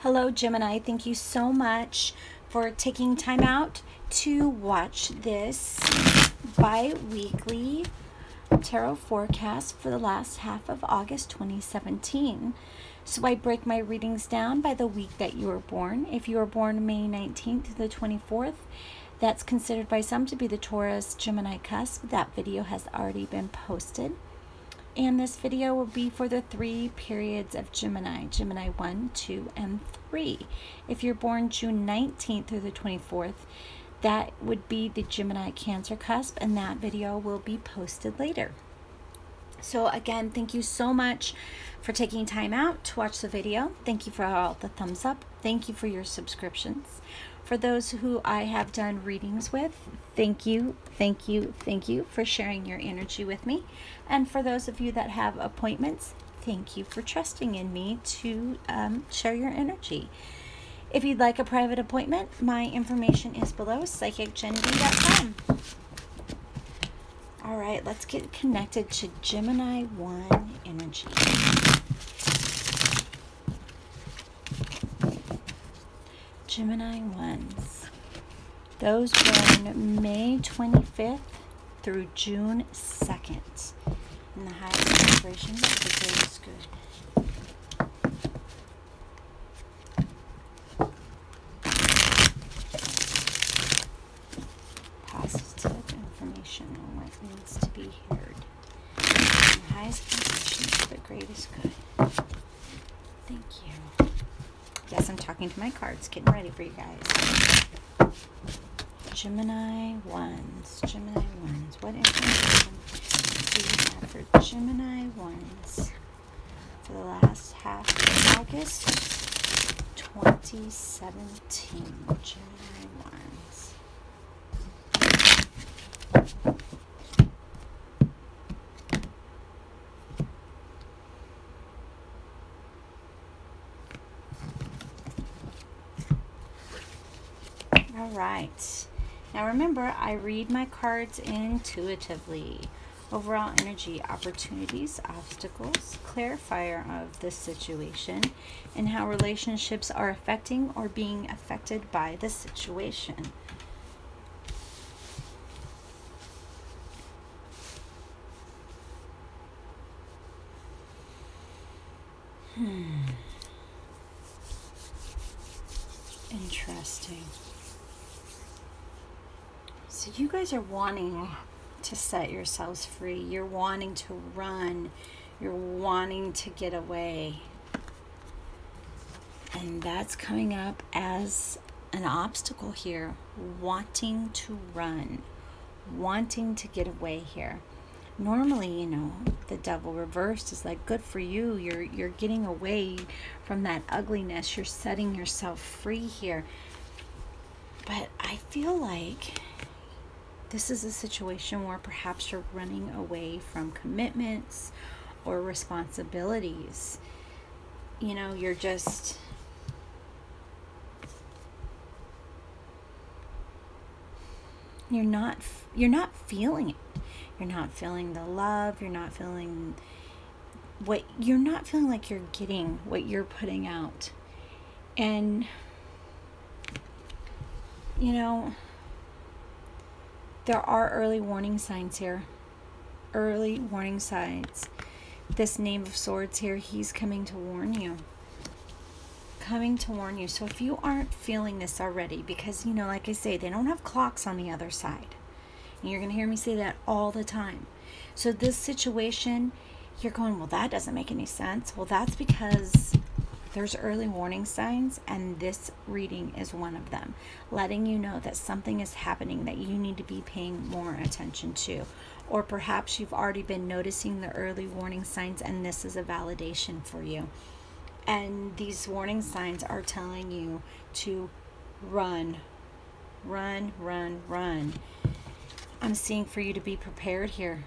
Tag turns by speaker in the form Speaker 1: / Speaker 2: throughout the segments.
Speaker 1: Hello, Gemini. Thank you so much for taking time out to watch this bi-weekly tarot forecast for the last half of August 2017. So I break my readings down by the week that you were born. If you were born May 19th to the 24th, that's considered by some to be the Taurus Gemini cusp. That video has already been posted. And this video will be for the 3 periods of Gemini, Gemini 1, 2, and 3. If you're born June 19th through the 24th, that would be the Gemini Cancer cusp, and that video will be posted later. So again, thank you so much for taking time out to watch the video. Thank you for all the thumbs up. Thank you for your subscriptions. For those who I have done readings with, thank you for sharing your energy with me. And for those of you that have appointments, thank you for trusting in me to share your energy. If you'd like a private appointment, my information is below, psychicgenv.com. All right, let's get connected to Gemini 1 energy. Gemini 1s. Those born May 25th through June 2nd. And the highest vibration of the day is good. Positive information on what needs to be heard. And the highest vibration of the greatest good. Thank you. Yes, I'm talking to my cards, getting ready for you guys. Gemini 1s. Gemini 1s. What information do you have for Gemini 1s for the last half of August 2017? Gemini 1s. All right. Now remember, I read my cards intuitively. Overall energy, opportunities, obstacles, clarifier of the situation, and how relationships are affecting or being affected by the situation. Interesting. So you guys are wanting to set yourselves free. You're wanting to run. You're wanting to get away. And that's coming up as an obstacle here. Wanting to run. Wanting to get away here. Normally, you know, the devil reversed is like, good for you. You're getting away from that ugliness. You're setting yourself free here. But I feel like this is a situation where perhaps you're running away from commitments or responsibilities. You know, you're not feeling it. You're not feeling the love. You're not feeling like you're getting what you're putting out. And you know, there are early warning signs here. Early warning signs. This Knave of Swords here, he's coming to warn you. Coming to warn you. So if you aren't feeling this already, because, you know, like I say, they don't have clocks on the other side. And you're going to hear me say that all the time. So this situation, you're going, well, that doesn't make any sense. Well, that's because there's early warning signs, and this reading is one of them, letting you know that something is happening that you need to be paying more attention to. Or perhaps you've already been noticing the early warning signs, and this is a validation for you. And these warning signs are telling you to run, run, run, run. I'm seeing for you to be prepared here.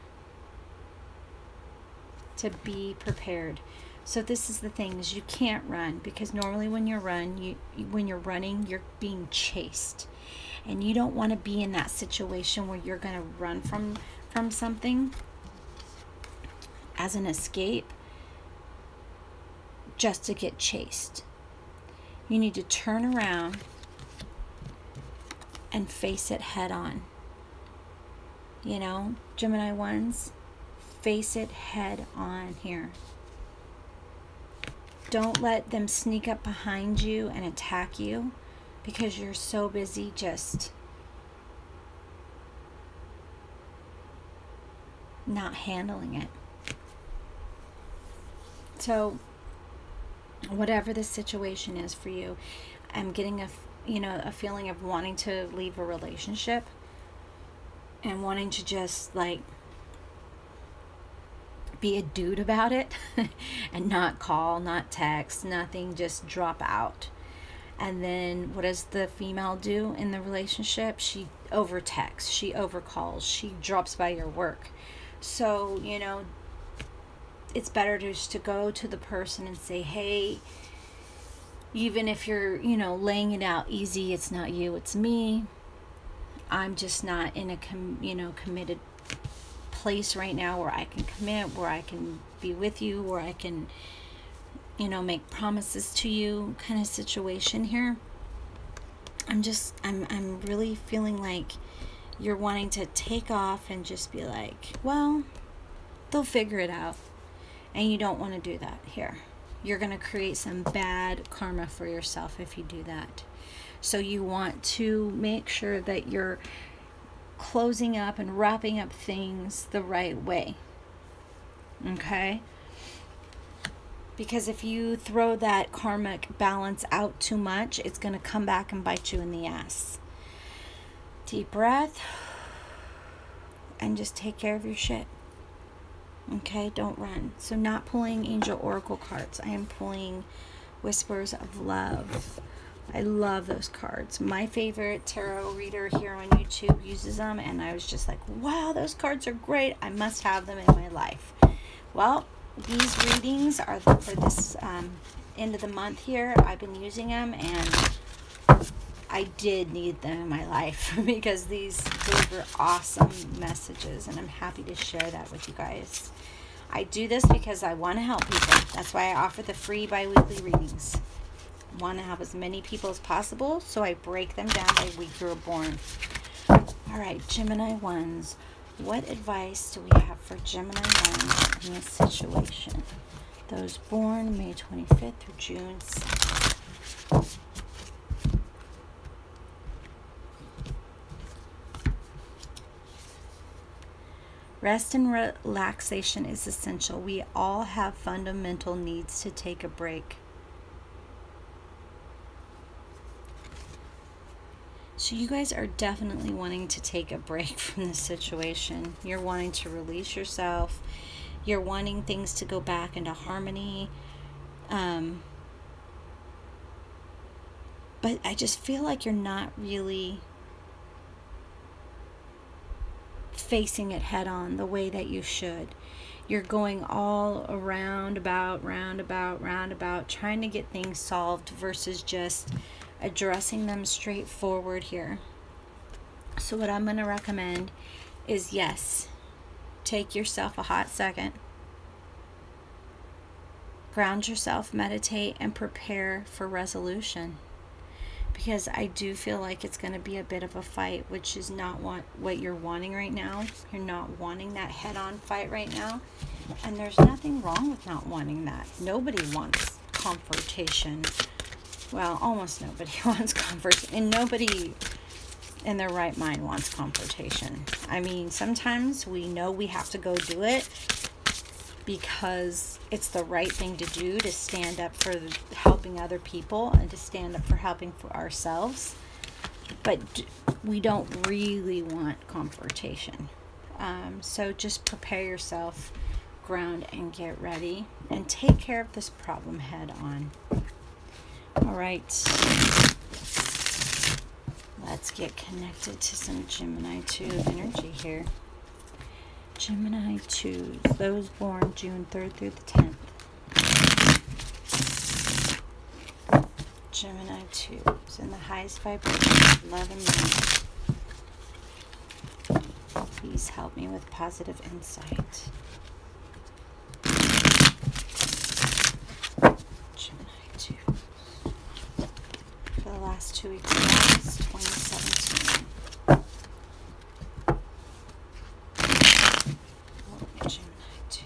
Speaker 1: To be prepared. So this is the thing, is you can't run, because normally when you're running, you're being chased. And you don't want to be in that situation where you're going to run from something as an escape just to get chased. You need to turn around and face it head on. You know, Gemini ones, face it head on here. Don't let them sneak up behind you and attack you because you're so busy just not handling it. So whatever the situation is for you, I'm getting a feeling of wanting to leave a relationship and wanting to just like be a dude about it and not call, not text, nothing, just drop out. And then what does the female do in the relationship? She over texts, she over calls, she drops by your work. So, you know, it's better just to go to the person and say, hey, even if you're, you know, laying it out easy, it's not you, it's me. I'm just not in a committed place right now where I can commit, where I can be with you, where I can, you know, make promises to you kind of situation here. I'm really feeling like you're wanting to take off and just be like, well, they'll figure it out. And you don't want to do that here. You're going to create some bad karma for yourself if you do that. So you want to make sure that you're closing up and wrapping up things the right way. Okay? Because if you throw that karmic balance out too much, it's going to come back and bite you in the ass. Deep breath. And just take care of your shit. Okay? Don't run. So not pulling Angel Oracle cards. I am pulling Whispers of Love. I love those cards. My favorite tarot reader here on YouTube uses them, and I was just like, wow, those cards are great. I must have them in my life. Well, these readings are for this end of the month here. I've been using them, and I did need them in my life because these deliver awesome messages, and I'm happy to share that with you guys. I do this because I want to help people. That's why I offer the free bi-weekly readings. Want to have as many people as possible, so I break them down by week you were born. All right, Gemini ones, what advice do we have for Gemini ones in this situation? Those born May 25th through June 2nd. Rest and relaxation is essential. We all have fundamental needs to take a break. So you guys are definitely wanting to take a break from this situation. You're wanting to release yourself. You're wanting things to go back into harmony. But I just feel like you're not really facing it head on the way that you should. You're going all around, roundabout, trying to get things solved versus just addressing them straightforward here. So what I'm going to recommend is, yes, take yourself a hot second, ground yourself, meditate, and prepare for resolution. Because I do feel like it's going to be a bit of a fight, which is not what you're wanting right now. You're not wanting that head-on fight right now. And there's nothing wrong with not wanting that. Nobody wants confrontation. Well, almost nobody wants confrontation. And nobody in their right mind wants confrontation. I mean, sometimes we know we have to go do it because it's the right thing to do, to stand up for helping other people and to stand up for helping for ourselves. But we don't really want confrontation. So just prepare yourself, ground, and get ready. And take care of this problem head on. All right. Let's get connected to some Gemini 2 energy here. Gemini 2s, those born June 3rd through the 10th. Gemini 2s in the highest vibration of love and light. Please help me with positive insight. Gemini 2s. last 2 weeks of August 2017. Gemini 2.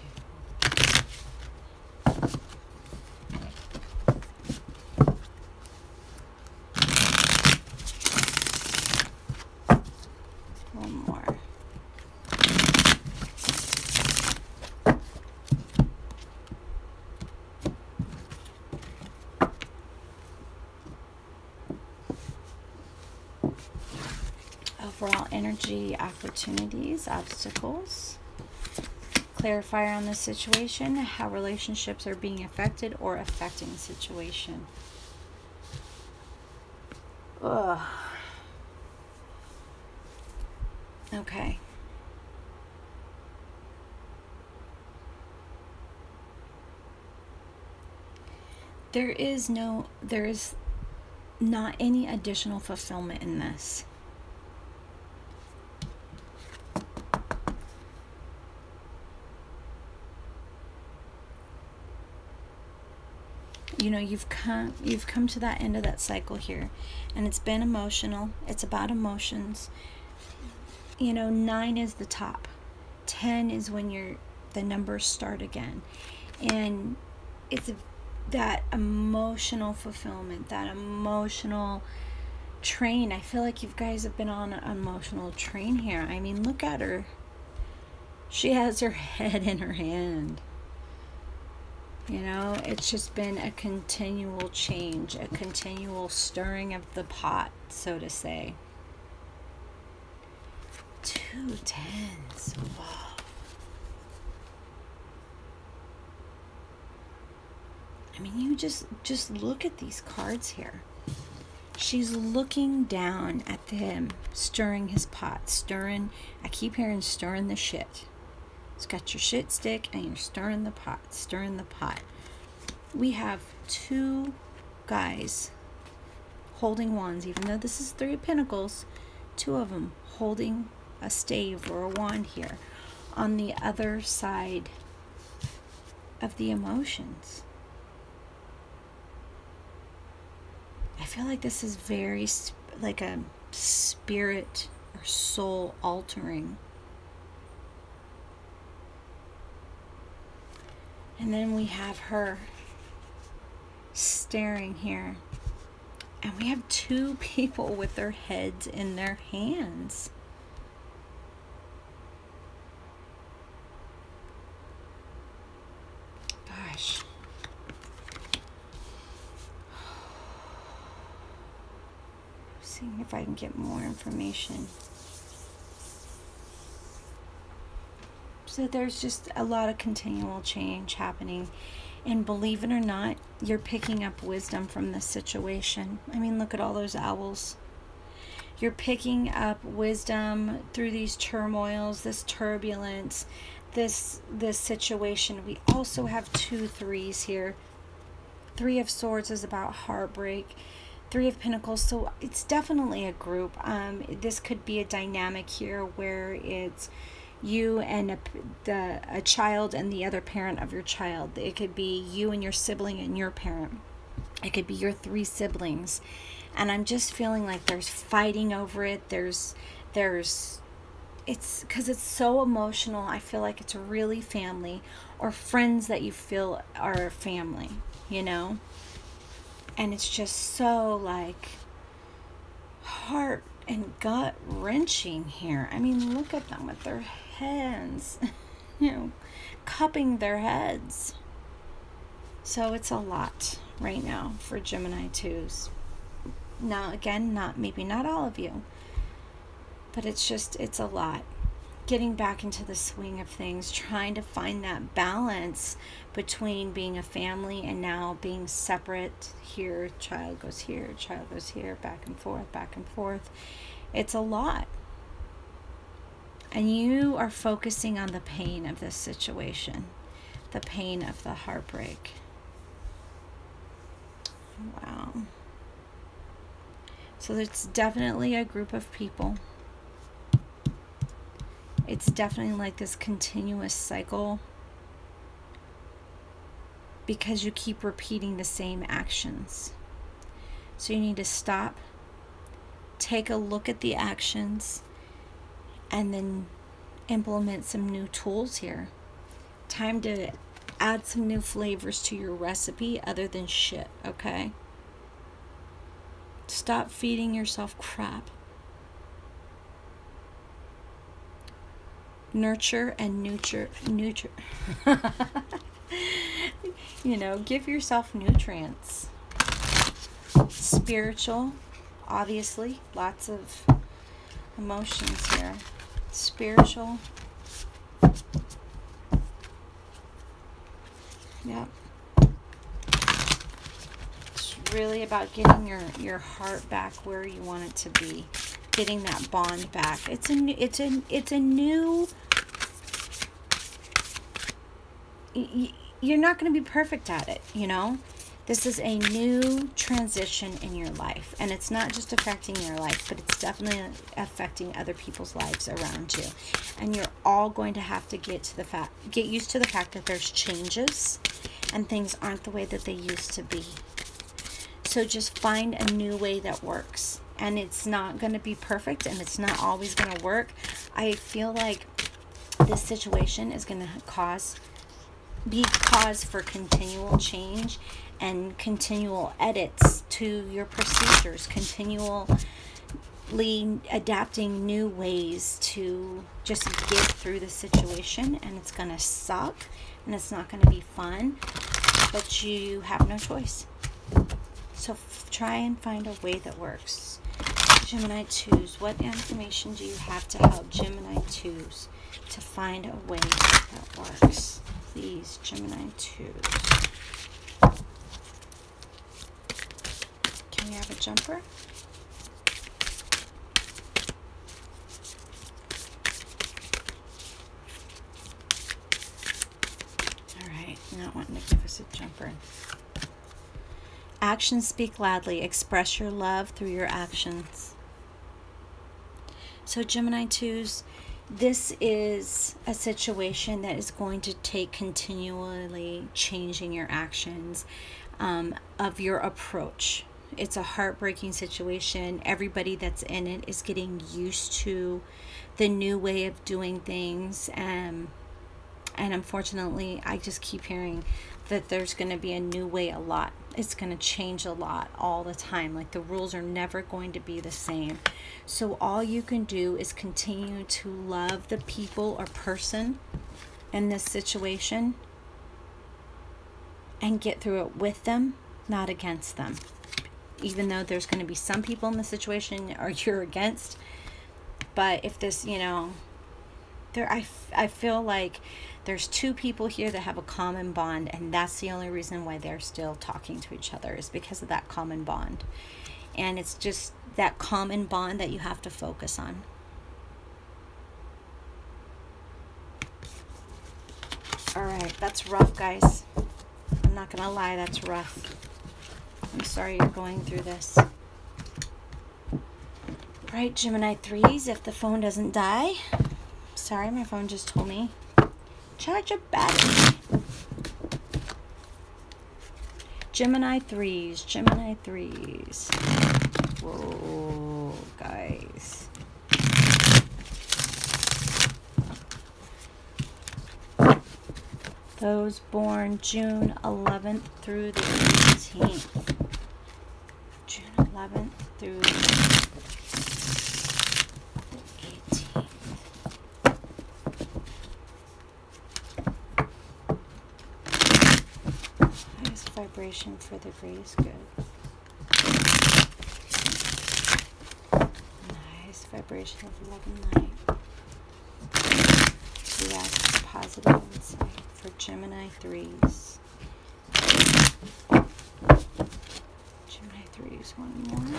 Speaker 1: One more. Overall energy, opportunities, obstacles. Clarifier on the situation, how relationships are being affected or affecting the situation. Ugh. Okay. There is not any additional fulfillment in this. You know, you've come to that end of that cycle here, and it's been emotional. It's about emotions. You know, 9 is the top. 10 is when the numbers start again. And it's that emotional fulfillment, that emotional train. I feel like you guys have been on an emotional train here. I mean, look at her. She has her head in her hand. You know, it's just been a continual change, a continual stirring of the pot, so to say. 2 tens. Wow. I mean, you just look at these cards here. She's looking down at him, stirring his pot, stirring. I keep hearing stirring the shit. It's got your shit stick and you're stirring the pot, stirring the pot. We have 2 guys holding wands, even though this is 3 of Pentacles, 2 of them holding a stave or a wand here on the other side of the emotions. I feel like this is very like a spirit or soul altering. And then we have her staring here. And we have 2 people with their heads in their hands. Gosh. Seeing if I can get more information. So there's just a lot of continual change happening. And believe it or not, you're picking up wisdom from this situation. I mean, look at all those owls. You're picking up wisdom through these turmoils, this turbulence, this situation. We also have 2 threes here. 3 of Swords is about heartbreak. 3 of Pentacles, so it's definitely a group. This could be a dynamic here where it's you and a child and the other parent of your child. It could be you and your sibling and your parent. It could be your 3 siblings. And I'm just feeling like there's fighting over it. It's because it's so emotional. I feel like it's really family or friends that you feel are family, you know? And it's just so like heart and gut wrenching here. I mean, look at them with their hands, you know, cupping their heads. So it's a lot right now for Gemini 2s. Now, again, maybe not all of you, but it's a lot. Getting back into the swing of things, trying to find that balance between being a family and now being separate. Here, child goes here, back and forth, back and forth. It's a lot. And you are focusing on the pain of this situation, the pain of the heartbreak. Wow. So it's definitely a group of people. It's definitely like this continuous cycle because you keep repeating the same actions. So you need to stop, take a look at the actions, and then implement some new tools here. Time to add some new flavors to your recipe other than shit, okay? Stop feeding yourself crap. Nurture and nurture. You know, give yourself nutrients. Spiritual, obviously, lots of emotions here. Spiritual. Yep. It's really about getting your heart back where you want it to be. Getting that bond back. It's a new you're not going to be perfect at it, you know. This is a new transition in your life, and it's not just affecting your life, but it's definitely affecting other people's lives around you. And you're all going to have to get used to the fact that there's changes and things aren't the way that they used to be. So just find a new way that works. And it's not going to be perfect, and it's not always going to work. I feel like this situation is going to be cause for continual change and continual edits to your procedures, continually adapting new ways to just get through the situation. And it's going to suck, and it's not going to be fun, but you have no choice. So try and find a way that works. Gemini 2s, what information do you have to help Gemini 2s to find a way that works? Please, Gemini 2s. Can we have a jumper? All right, not wanting to give us a jumper. Actions speak loudly. Express your love through your actions. So Gemini 2s, this is a situation that is going to take continually changing your actions of your approach. It's a heartbreaking situation. Everybody that's in it is getting used to the new way of doing things. And unfortunately, I just keep hearing that there's going to be a new way a lot. It's going to change a lot all the time. Like, the rules are never going to be the same. So all you can do is continue to love the people or person in this situation and get through it with them, not against them. Even though there's going to be some people in the situation or you're against. But if this, you know, I feel like there's two people here that have a common bond, and that's the only reason why they're still talking to each other, is because of that common bond. And it's just that common bond that you have to focus on. All right, that's rough, guys. I'm not gonna lie, that's rough. I'm sorry you're going through this. Right, Gemini 3s, if the phone doesn't die. Sorry, my phone just told me. Charge your battery. Gemini 3s, Gemini 3s. Whoa, guys. Those born June 11th through the 18th. June 11th through the 18th. Highest vibration for the gray is good. Highest vibration of love and light. We ask positive insight for Gemini 3s. Gemini 3s, one more.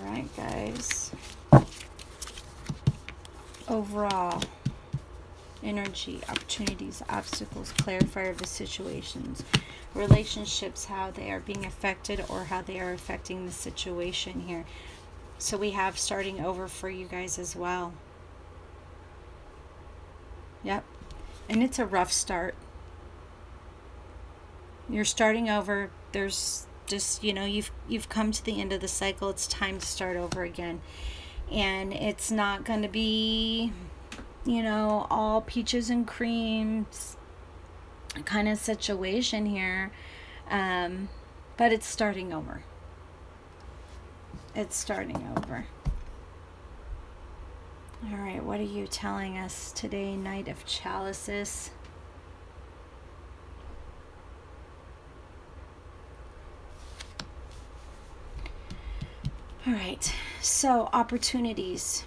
Speaker 1: Alright, guys. Overall, energy, opportunities, obstacles, clarifier of the situations, relationships, how they are being affected or how they are affecting the situation here. So we have starting over for you guys as well. Yep. And it's a rough start. You're starting over. There's just, you know, you've come to the end of the cycle. It's time to start over again. And it's not going to be, you know, all peaches and creams kind of situation here. But it's starting over. It's starting over. All right, what are you telling us today, Knight of Chalices? All right, so opportunities.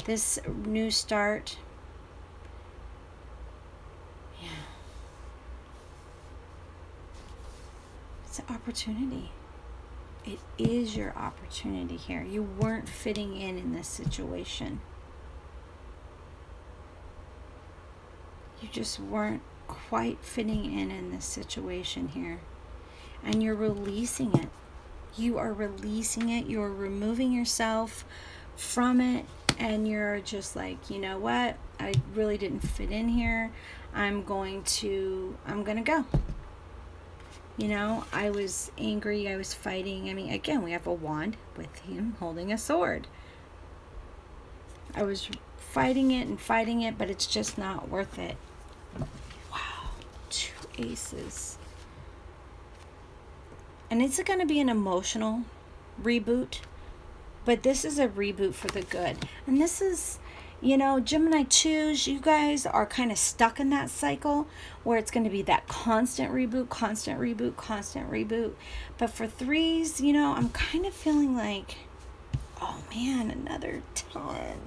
Speaker 1: This new start. Yeah. It's an opportunity. It is your opportunity here. You weren't fitting in this situation. You just weren't quite fitting in this situation here. And you're releasing it. You are releasing it. You're removing yourself from it. And you're just like, you know what? I really didn't fit in here. I'm going to go. You know, I was angry. I was fighting. I mean, again, we have a wand with him holding a sword. I was fighting it, but it's just not worth it. Wow. 2 aces. And it's going to be an emotional reboot, but this is a reboot for the good. And this is, you know, Gemini 2s, you guys are kind of stuck in that cycle where it's going to be that constant reboot, constant reboot, constant reboot. But for 3s, you know, I'm kind of feeling like, oh man, another time.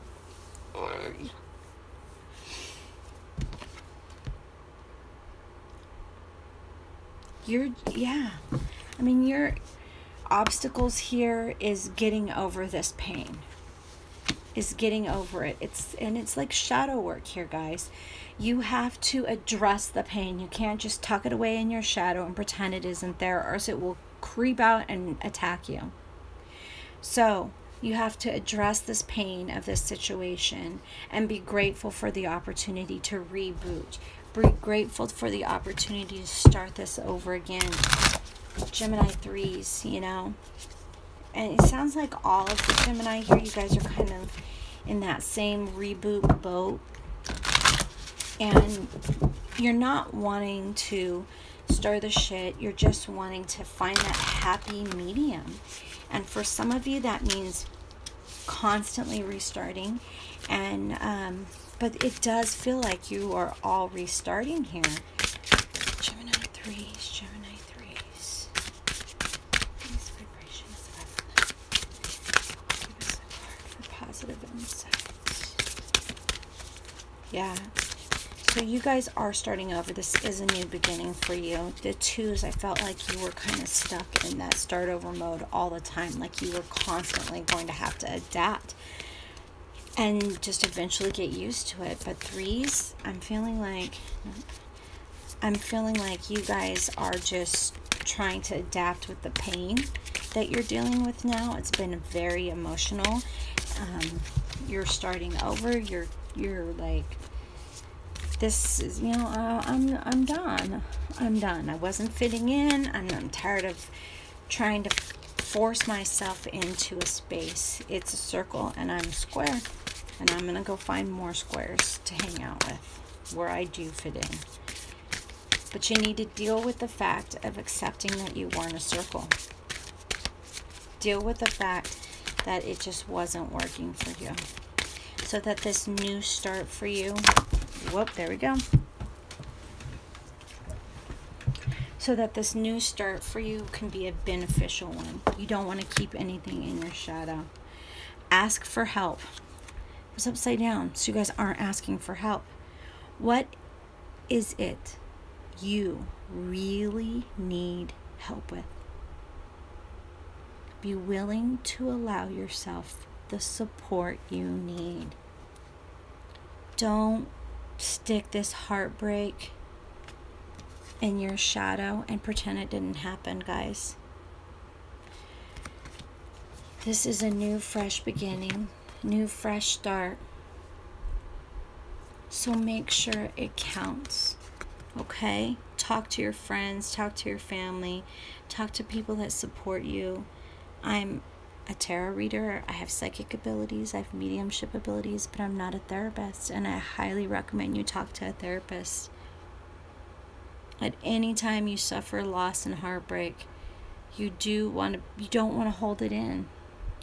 Speaker 1: Yeah. I mean, your obstacles here is getting over this pain. Is getting over it. It's like shadow work here, guys. You have to address the pain. You can't just tuck it away in your shadow and pretend it isn't there, or else it will creep out and attack you. So you have to address this pain of this situation and be grateful for the opportunity to reboot. Be grateful for the opportunity to start this over again. Gemini 3s, you know. And it sounds like all of the Gemini here, you guys are kind of in that same reboot boat. And you're not wanting to stir the shit. You're just wanting to find that happy medium. And for some of you, that means constantly restarting. And but it does feel like you are all restarting here. Gemini 3s, Gemini 3s. These vibrations give us a card for positive insight. Yeah. So you guys are starting over. This is a new beginning for you. The 2s, I felt like you were kind of stuck in that start over mode all the time. Like you were constantly going to have to adapt and just eventually get used to it. But 3s, I'm feeling like you guys are just trying to adapt with the pain that you're dealing with now. It's been very emotional. You're starting over. You're like, this is, you know, I'm done. I'm done. I wasn't fitting in. I'm tired of trying to force myself into a space. It's a circle and I'm a square. And I'm going to go find more squares to hang out with where I do fit in. But you need to deal with the fact of accepting that you weren't a circle. Deal with the fact that it just wasn't working for you. So that this new start for you, whoop, there we go. So that this new start for you can be a beneficial one. You don't want to keep anything in your shadow. Ask for help. It's upside down, so you guys aren't asking for help. What is it you really need help with? Be willing to allow yourself the support you need. Don't stick this heartbreak in your shadow and pretend it didn't happen, guys. This is a new, fresh beginning. New fresh start. So make sure it counts. Okay? Talk to your friends, talk to your family, talk to people that support you. I'm a tarot reader, I have psychic abilities, I have mediumship abilities, but I'm not a therapist, and I highly recommend you talk to a therapist. At any time you suffer loss and heartbreak, you don't want to hold it in.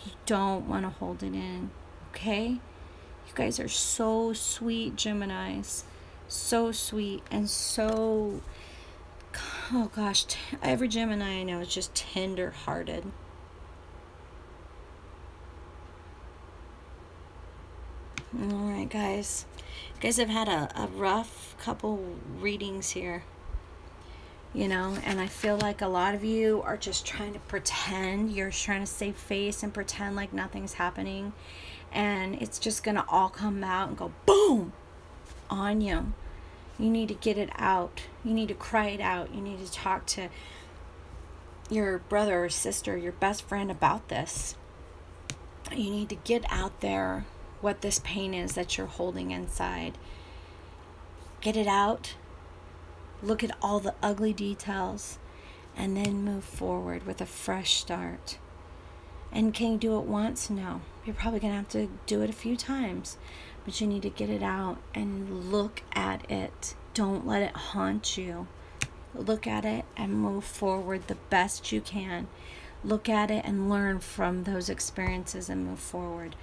Speaker 1: You don't want to hold it in. Okay? You guys are so sweet, Geminis. So sweet and so, oh gosh, every Gemini I know is just tender hearted. Alright, guys. You guys have had a rough couple readings here. You know, and I feel like a lot of you are just trying to pretend. You're trying to save face and pretend like nothing's happening. And it's just going to all come out and go boom on you. You need to get it out. You need to cry it out. You need to talk to your brother or sister, your best friend about this. You need to get out there what this pain is that you're holding inside. Get it out. Look at all the ugly details and then move forward with a fresh start. And can you do it once? No. You're probably going to have to do it a few times. But you need to get it out and look at it. Don't let it haunt you. Look at it and move forward the best you can. Look at it and learn from those experiences and move forward.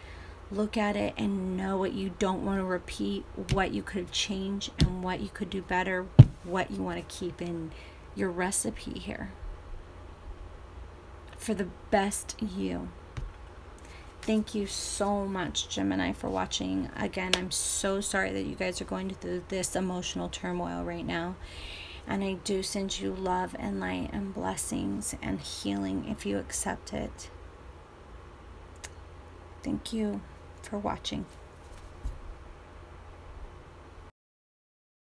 Speaker 1: Look at it and know what you don't want to repeat, what you could change and what you could do better, what you want to keep in your recipe here for the best you. Thank you so much, Gemini, for watching. Again, I'm so sorry that you guys are going through this emotional turmoil right now. And I do send you love and light and blessings and healing if you accept it. Thank you for watching.